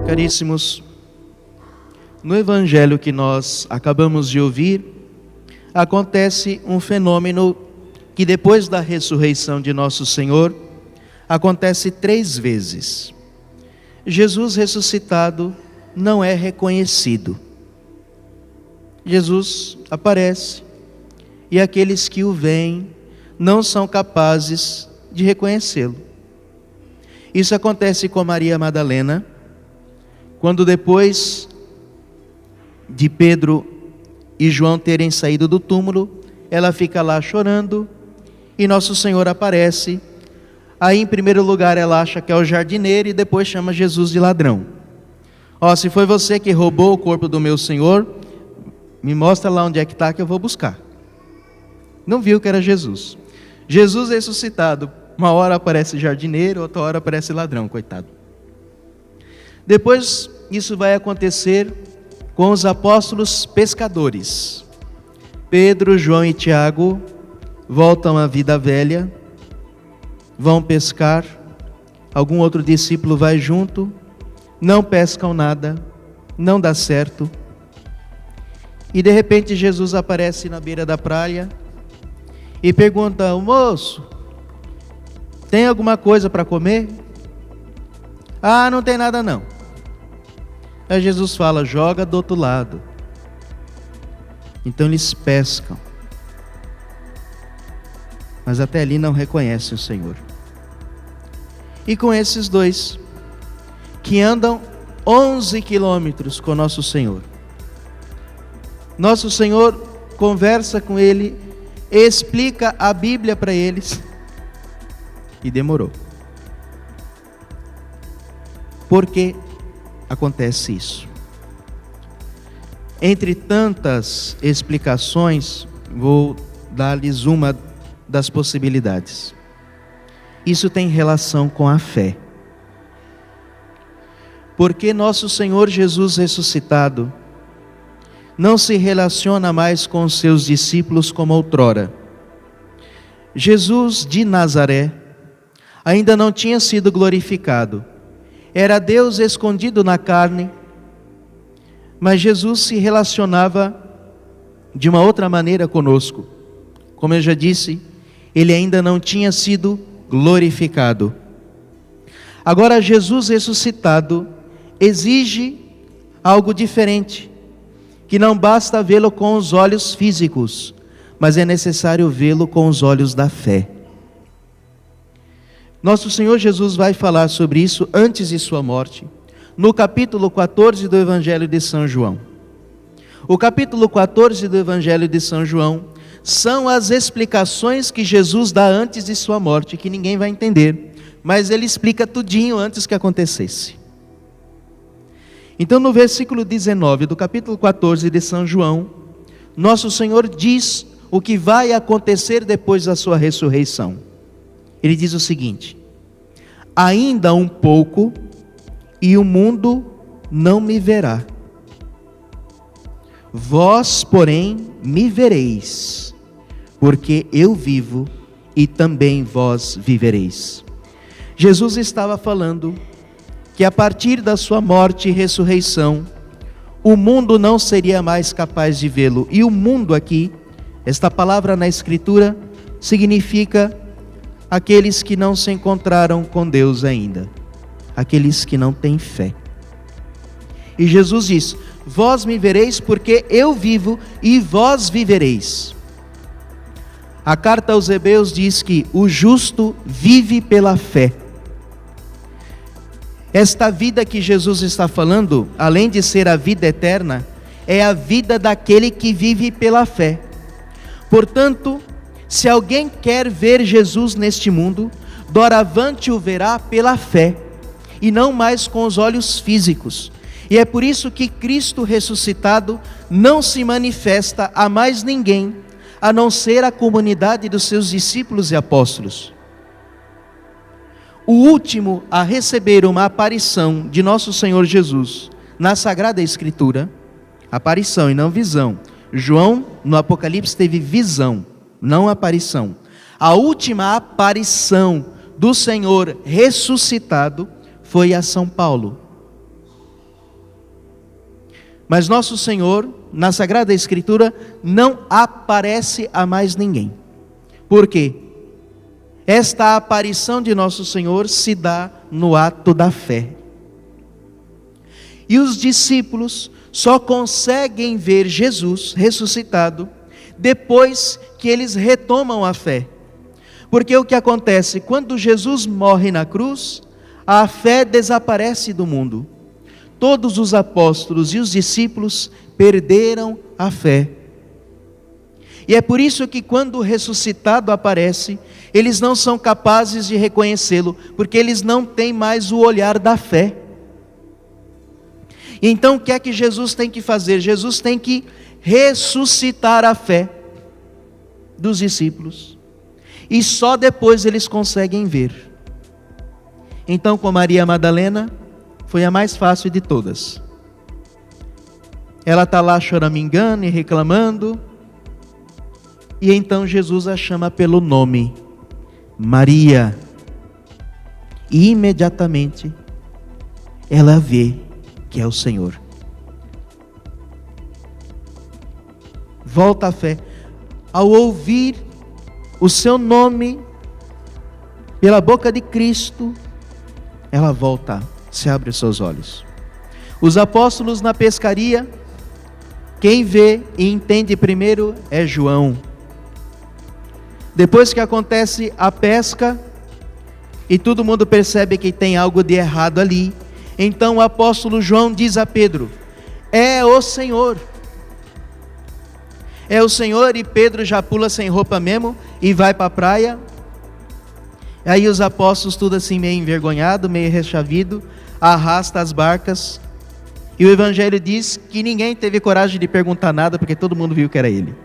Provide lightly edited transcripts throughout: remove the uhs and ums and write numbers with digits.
Caríssimos, no evangelho que nós acabamos de ouvir, acontece um fenômeno que depois da ressurreição de nosso Senhor, acontece 3 vezes. Jesus ressuscitado não é reconhecido. Jesus aparece e aqueles que o veem não são capazes de reconhecê-lo. Isso acontece com Maria Madalena, quando depois de Pedro e João terem saído do túmulo, ela fica lá chorando e nosso Senhor aparece. Aí em primeiro lugar ela acha que é o jardineiro e depois chama Jesus de ladrão. Se foi você que roubou o corpo do meu Senhor, me mostra lá onde é que está que eu vou buscar. Não viu que era Jesus. Jesus ressuscitado, uma hora aparece jardineiro, outra hora aparece ladrão, coitado. Depois isso vai acontecer com os apóstolos pescadores. Pedro, João e Tiago voltam à vida velha, vão pescar, algum outro discípulo vai junto, não pescam nada, não dá certo. E de repente Jesus aparece na beira da praia e pergunta: moço, tem alguma coisa para comer? Não tem nada não. Aí Jesus fala: joga do outro lado. Então eles pescam, mas até ali não reconhecem o Senhor. E com esses dois, que andam 11 quilômetros com nosso Senhor, nosso Senhor conversa com ele, explica a Bíblia para eles, e demorou. Por que acontece isso? Entre tantas explicações, vou dar-lhes uma das possibilidades. Isso tem relação com a fé. Porque nosso Senhor Jesus ressuscitado não se relaciona mais com os seus discípulos como outrora. Jesus de Nazaré ainda não tinha sido glorificado. Era Deus escondido na carne, mas Jesus se relacionava de uma outra maneira conosco. Como eu já disse, ele ainda não tinha sido glorificado. Agora Jesus ressuscitado exige algo diferente, que não basta vê-lo com os olhos físicos, mas é necessário vê-lo com os olhos da fé. Nosso Senhor Jesus vai falar sobre isso antes de sua morte, no capítulo 14 do Evangelho de São João. O capítulo 14 do Evangelho de São João são as explicações que Jesus dá antes de sua morte, que ninguém vai entender, mas ele explica tudinho antes que acontecesse. Então no versículo 19 do capítulo 14 de São João, nosso Senhor diz o que vai acontecer depois da sua ressurreição. Ele diz o seguinte: ainda um pouco e o mundo não me verá. Vós, porém, me vereis, porque eu vivo e também vós vivereis. Jesus estava falando que a partir da sua morte e ressurreição, o mundo não seria mais capaz de vê-lo. E o mundo aqui, esta palavra na Escritura, significa aqueles que não se encontraram com Deus ainda, aqueles que não têm fé. E Jesus diz: vós me vereis porque eu vivo e vós vivereis. A carta aos Hebreus diz que o justo vive pela fé. Esta vida que Jesus está falando, além de ser a vida eterna, é a vida daquele que vive pela fé. Portanto, se alguém quer ver Jesus neste mundo, doravante o verá pela fé, e não mais com os olhos físicos. E é por isso que Cristo ressuscitado não se manifesta a mais ninguém, a não ser a comunidade dos seus discípulos e apóstolos. O último a receber uma aparição de nosso Senhor Jesus na Sagrada Escritura, aparição e não visão. João no Apocalipse teve visão, não aparição. A última aparição do Senhor ressuscitado foi a São Paulo. Mas nosso Senhor, na Sagrada Escritura, não aparece a mais ninguém. Por quê? Esta aparição de nosso Senhor se dá no ato da fé. E os discípulos só conseguem ver Jesus ressuscitado depois que eles retomam a fé. Porque o que acontece? Quando Jesus morre na cruz, a fé desaparece do mundo. Todos os apóstolos e os discípulos perderam a fé. E é por isso que quando o ressuscitado aparece, eles não são capazes de reconhecê-lo, porque eles não têm mais o olhar da fé. Então o que é que Jesus tem que fazer? Jesus tem que ressuscitar a fé dos discípulos. E só depois eles conseguem ver. Então, com Maria Madalena, foi a mais fácil de todas. Ela está lá choramingando e reclamando. E então Jesus a chama pelo nome, Maria. E imediatamente ela vê que é o Senhor. Volta a fé. Ao ouvir o seu nome pela boca de Cristo, ela volta, se abre os seus olhos. Os apóstolos na pescaria, quem vê e entende primeiro é João. Depois que acontece a pesca e todo mundo percebe que tem algo de errado ali, então o apóstolo João diz a Pedro: é o Senhor. É o Senhor, e Pedro já pula sem roupa mesmo e vai para a praia. Aí os apóstolos, tudo assim meio envergonhado, meio rechavido, arrasta as barcas. E o Evangelho diz que ninguém teve coragem de perguntar nada, porque todo mundo viu que era ele.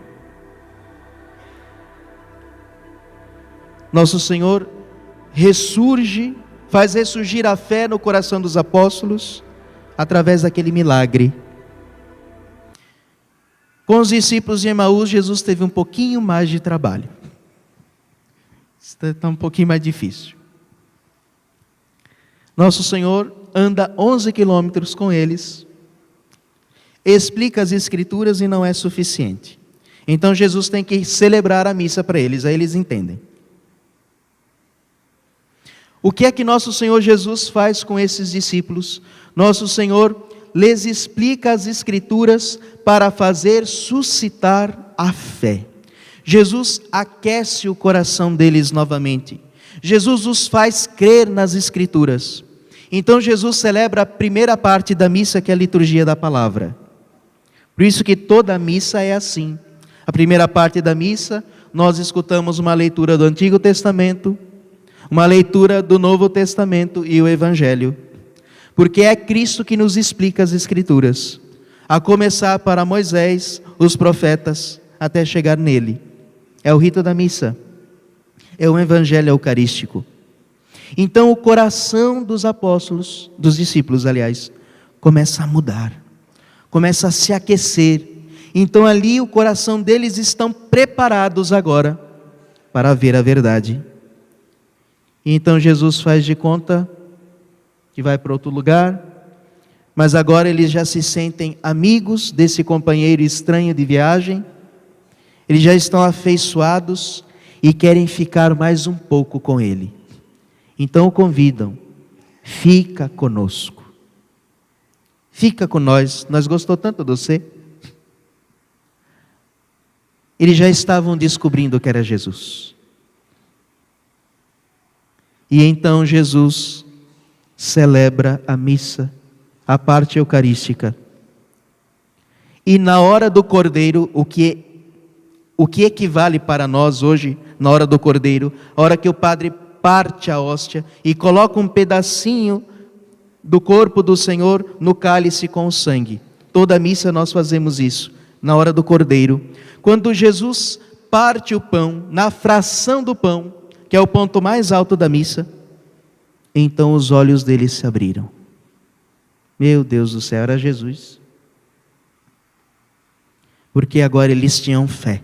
Nosso Senhor ressurge, faz ressurgir a fé no coração dos apóstolos, através daquele milagre. Com os discípulos de Emaús, Jesus teve um pouquinho mais de trabalho. Está um pouquinho mais difícil. Nosso Senhor anda 11 quilômetros com eles, explica as Escrituras e não é suficiente. Então Jesus tem que celebrar a missa para eles, aí eles entendem. O que é que nosso Senhor Jesus faz com esses discípulos? Nosso Senhor lhes explica as Escrituras para fazer suscitar a fé. Jesus aquece o coração deles novamente. Jesus os faz crer nas Escrituras. Então Jesus celebra a primeira parte da missa, que é a liturgia da palavra. Por isso que toda a missa é assim. A primeira parte da missa, nós escutamos uma leitura do Antigo Testamento, uma leitura do Novo Testamento e o Evangelho. Porque é Cristo que nos explica as Escrituras, a começar para Moisés, os profetas, até chegar nele. É o rito da missa, é o Evangelho eucarístico. Então o coração dos apóstolos, dos discípulos aliás, começa a mudar, começa a se aquecer. Então ali o coração deles estão preparados agora para ver a verdade. E então Jesus faz de conta que vai para outro lugar, mas agora eles já se sentem amigos desse companheiro estranho de viagem, eles já estão afeiçoados e querem ficar mais um pouco com ele. Então o convidam: fica conosco, fica com nós gostou tanto de você. Eles já estavam descobrindo que era Jesus. E então Jesus celebra a missa, a parte eucarística. E na hora do cordeiro, o que equivale para nós hoje, na hora do cordeiro, a hora que o padre parte a hóstia e coloca um pedacinho do corpo do Senhor no cálice com o sangue. Toda a missa nós fazemos isso, na hora do cordeiro. Quando Jesus parte o pão, na fração do pão, que é o ponto mais alto da missa, então os olhos deles se abriram. Meu Deus do céu, era Jesus. Porque agora eles tinham fé.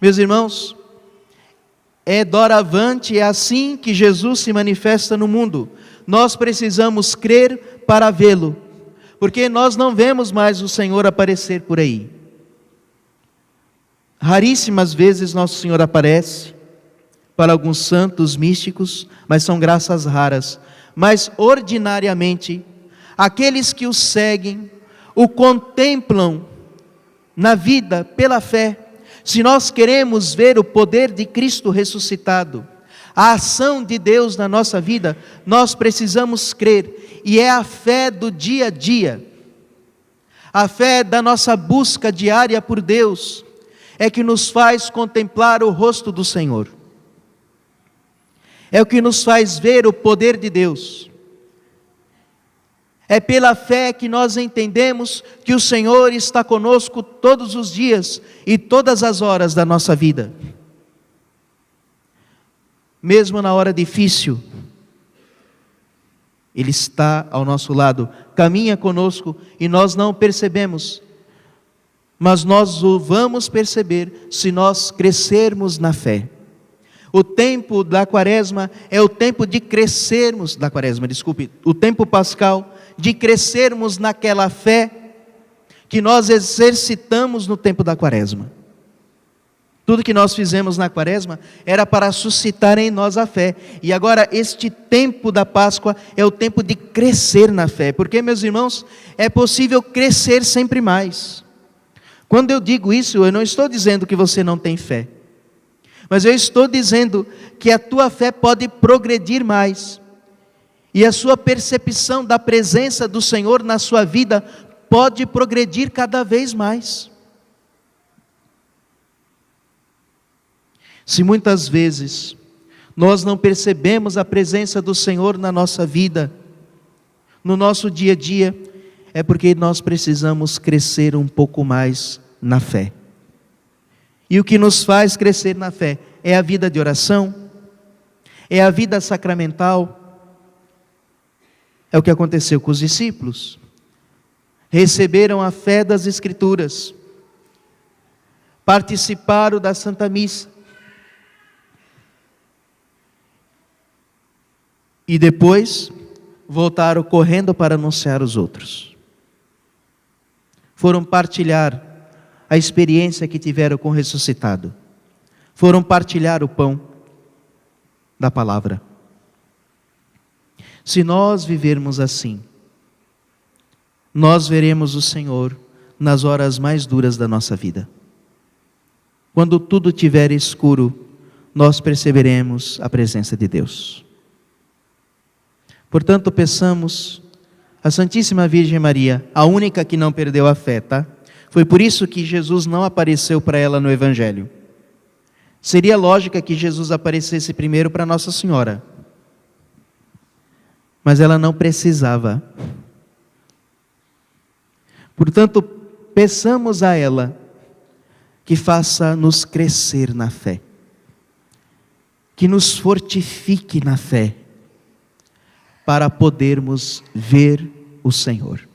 Meus irmãos, é doravante, é assim que Jesus se manifesta no mundo. Nós precisamos crer para vê-lo. porque nós não vemos mais o Senhor aparecer por aí. Raríssimas vezes Nosso Senhor aparece para alguns santos místicos, mas são graças raras. Mas ordinariamente, aqueles que o seguem, o contemplam na vida pela fé. Se nós queremos ver o poder de Cristo ressuscitado, a ação de Deus na nossa vida, nós precisamos crer, e é a fé do dia a dia, a fé da nossa busca diária por Deus, é que nos faz contemplar o rosto do Senhor, é o que nos faz ver o poder de Deus. É pela fé que nós entendemos que o Senhor está conosco todos os dias e todas as horas da nossa vida. Mesmo na hora difícil, Ele está ao nosso lado, caminha conosco e nós não percebemos. Mas nós o vamos perceber se nós crescermos na fé. O tempo da quaresma é o tempo de crescermos, o tempo pascal, de crescermos naquela fé que nós exercitamos no tempo da quaresma. Tudo que nós fizemos na quaresma era para suscitar em nós a fé. E agora este tempo da Páscoa é o tempo de crescer na fé. Porque, meus irmãos, é possível crescer sempre mais. Quando eu digo isso, eu não estou dizendo que você não tem fé. Mas eu estou dizendo que a tua fé pode progredir mais. E a sua percepção da presença do Senhor na sua vida pode progredir cada vez mais. Se muitas vezes nós não percebemos a presença do Senhor na nossa vida, no nosso dia a dia, é porque nós precisamos crescer um pouco mais na fé. E o que nos faz crescer na fé é a vida de oração, é a vida sacramental. É o que aconteceu com os discípulos. Receberam a fé das Escrituras, participaram da Santa Missa, e depois voltaram correndo para anunciar aos outros. Foram partilhar a experiência que tiveram com o ressuscitado. Foram partilhar o pão da palavra. Se nós vivermos assim, nós veremos o Senhor nas horas mais duras da nossa vida. Quando tudo estiver escuro, nós perceberemos a presença de Deus. Portanto, peçamos a Santíssima Virgem Maria, a única que não perdeu a fé, tá? Foi por isso que Jesus não apareceu para ela no Evangelho. Seria lógica que Jesus aparecesse primeiro para Nossa Senhora. Mas ela não precisava. Portanto, peçamos a ela que faça-nos crescer na fé, que nos fortifique na fé, para podermos ver o Senhor.